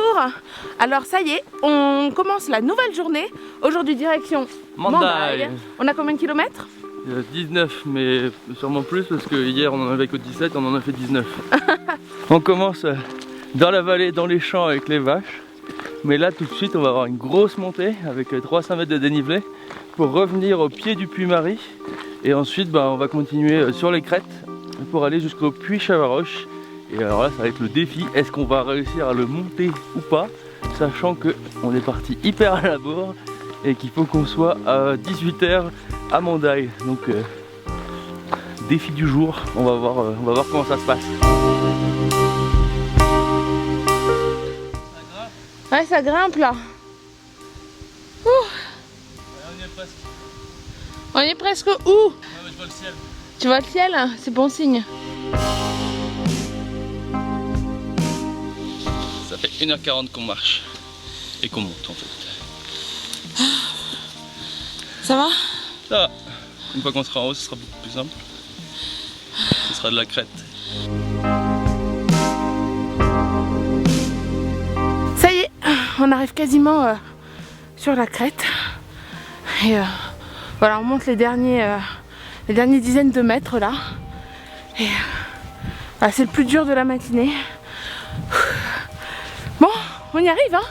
Bonjour. Alors ça y est, on commence la nouvelle journée. Aujourd'hui direction Mandai. On a combien de kilomètres? 19, mais sûrement plus parce que hier on en avait que 17, on en a fait 19. On commence dans la vallée, dans les champs avec les vaches. Mais là tout de suite on va avoir une grosse montée avec 300 mètres de dénivelé pour revenir au pied du puy Marie. Et ensuite on va continuer sur les crêtes pour aller jusqu'au puy Chavaroche. Et alors là ça va être le défi, est-ce qu'on va réussir à le monter ou pas, sachant qu'on est parti hyper à la bourre et qu'il faut qu'on soit à 18 h à Mandai. Donc défi du jour, on va voir comment ça se passe. Ouais, ça grimpe là. Ouh. On y est presque. On est presque où? Ouais, mais je vois le ciel. Tu vois le ciel? C'est bon signe. Ça fait 1 h 40 qu'on marche et qu'on monte en fait. Ça va? Ça va. Une fois qu'on sera en haut, ce sera beaucoup plus simple. Ce sera de la crête. Ça y est, on arrive quasiment sur la crête. Et voilà, on monte les dernières dizaines de mètres là. Et voilà, c'est le plus dur de la matinée. Bon, on y arrive, hein.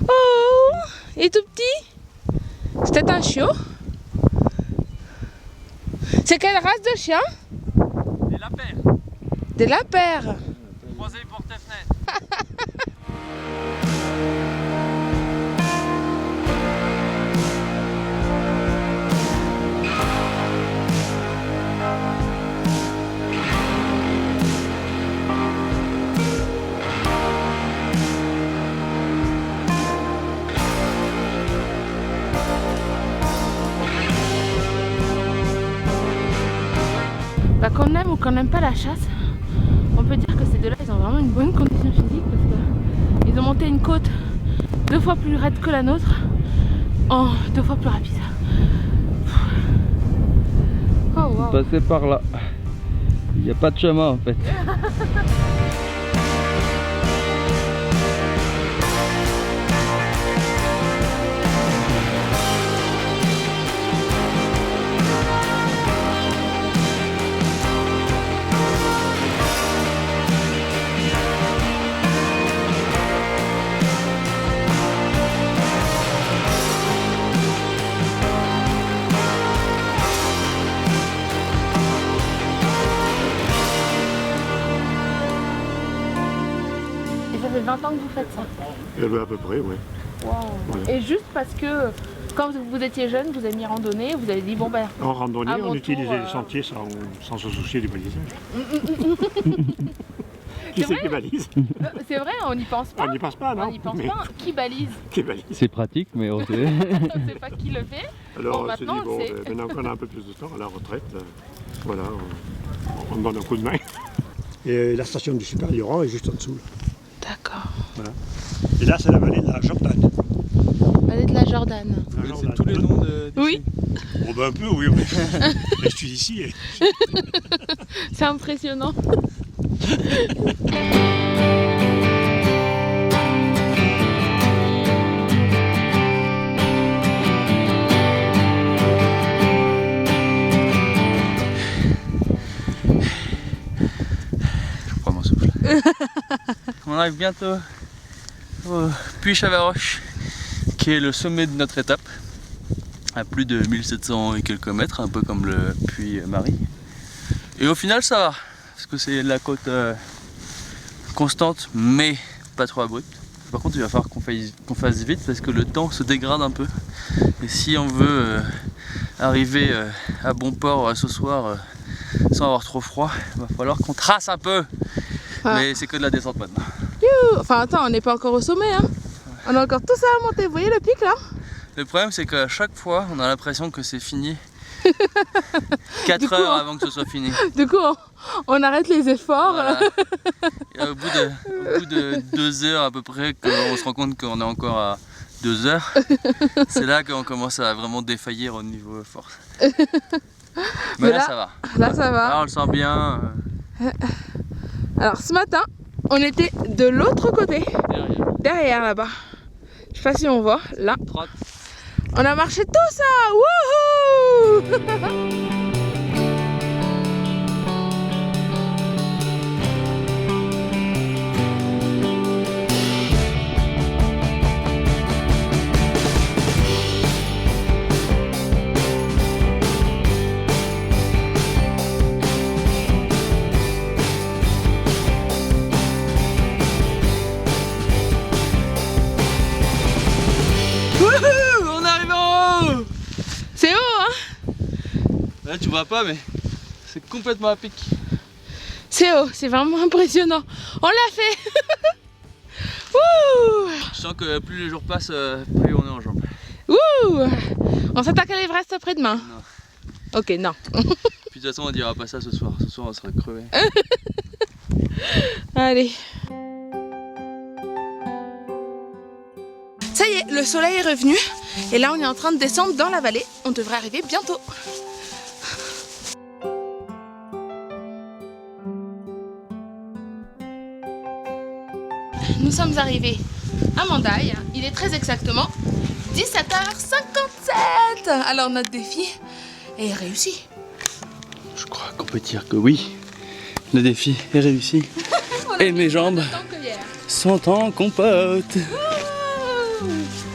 Oh, il est tout petit. C'est peut-être un chiot. C'est quelle race de chien? Des lapins. Des lapins. Croisez les portes et fenêtres. Bah, qu'on aime ou qu'on n'aime pas la chasse, on peut dire que ces deux-là, ils ont vraiment une bonne condition physique parce qu'ils ont monté une côte 2 fois plus raide que la nôtre en 2 fois plus rapide. Oh, wow. Passer par là. Il n'y a pas de chemin en fait. Et ça fait 20 ans que vous faites ça? À peu près, oui. Wow. Ouais. Et juste parce que quand vous étiez jeune, vous aimiez randonner, vous avez dit bon ben... En randonnée, À mon on utilisait tour, les sentiers sans se soucier du balisage. Qui C'est c'est vrai qui balise? C'est vrai, on n'y pense pas. On n'y pense pas, non? On n'y pense Mais pas. Qui balise? qui balise? C'est pratique mais on sait. On ne sait pas qui le fait. Alors Bon, on se dit, maintenant, bon, c'est- maintenant qu'on a un peu plus de temps à la retraite, voilà, on donne un coup de main. Et la station du Super Lioran est juste en dessous. Là. D'accord. Voilà. Et là, c'est la vallée de la Jordan. Vallée de la Jordan. La Jordan. tous les noms de... Oui, Oh, ben un peu, oui. Mais je suis ici. Et... c'est impressionnant. Je prends mon souffle. On arrive bientôt au puy Chavaroche, qui est le sommet de notre étape, à plus de 1700 et quelques mètres, un peu comme le puy Marie. Et au final ça va, parce que c'est la côte constante, mais pas trop abrupte. Par contre il va falloir qu'on fasse vite, parce que le temps se dégrade un peu. Et si on veut arriver à bon port ce soir sans avoir trop froid, il va falloir qu'on trace un peu. Ah. Mais c'est que de la descente maintenant. Enfin attends, on n'est pas encore au sommet, hein. On a encore tout ça à monter, vous voyez le pic là? Le problème c'est qu'à chaque fois on a l'impression que c'est fini 4 heures avant que ce soit fini. Du coup, on arrête les efforts. Voilà. Et au bout de 2 heures à peu près, on se rend compte qu'on est encore à 2 heures. C'est là qu'on commence à vraiment défaillir au niveau force. Mais là, ça va. Là, ça va. Là, on le sent bien. Alors, ce matin, on était de l'autre côté. Derrière là-bas. Je sais pas si on voit. Là. Trotte. On a marché tout ça. Wouhou! On arrive en haut! C'est haut, hein? Là, tu vois pas, mais c'est complètement à pic. C'est haut, c'est vraiment impressionnant. On l'a fait. Wouh! Je sens que plus les jours passent, plus on est en jambes. Wouh! On s'attaque à l'Everest après-demain. Non. Ok, non. Puis de toute façon, on dira pas ça ce soir. Ce soir, on sera crevé. Allez. Ça y est, le soleil est revenu. Et là, on est en train de descendre dans la vallée. On devrait arriver bientôt. Nous sommes arrivés à Mandaï. Il est très exactement 17h57. Alors, notre défi est réussi. Je crois qu'on peut dire que oui, le défi est réussi. Et mes jambes sont en compote. Wouh!